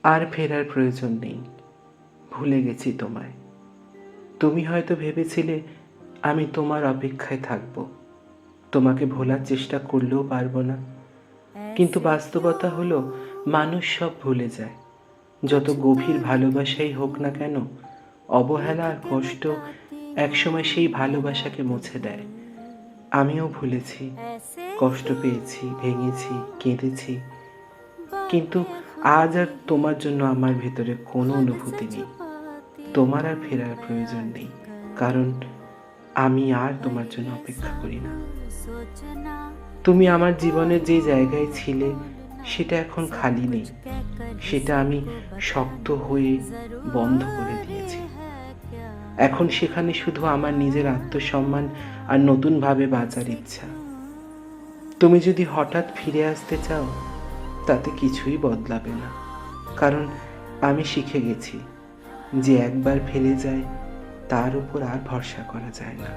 আর ফেরার প্রয়োজন নেই। ভুলে গেছি তোমায়। তুমি হয়তো ভেবেছিলে আমি তোমার অপেক্ষায় থাকব, তোমাকে ভোলার চেষ্টা করলেও পারবো না। কিন্তু বাস্তবতা হলো মানুষ সব ভুলে যায়। যত গভীর ভালোবাসাই হোক না কেন, অবহেলা আর কষ্ট একসময় সেই ভালোবাসাকে মুছে দেয়। আমিও ভুলেছি, কষ্ট পেয়েছি, ভেঙেছি, কেঁদেছি, কিন্তু আজ আর তোমার জন্য আমার ভেতরে কোনো অনুভূতি নেই। তোমার আর ফেরার প্রয়োজন নেই, কারণ আমি আর তোমার জন্য অপেক্ষা করি না। তুমি আমার জীবনের যে জায়গায় ছিলে সেটা এখন খালি নেই, সেটা আমি শক্ত হয়ে বন্ধ করে দিয়েছি। এখন সেখানে শুধু আমার নিজের আত্মসম্মান আর নতুনভাবে বাঁচার ইচ্ছা। তুমি যদি হঠাৎ ফিরে আসতে চাও, তাতে কিছুই বদলাবে না, কারণ আমি শিখে গেছি যে একবার ফেলে যায় তার উপর আর ভরসা করা যায় না।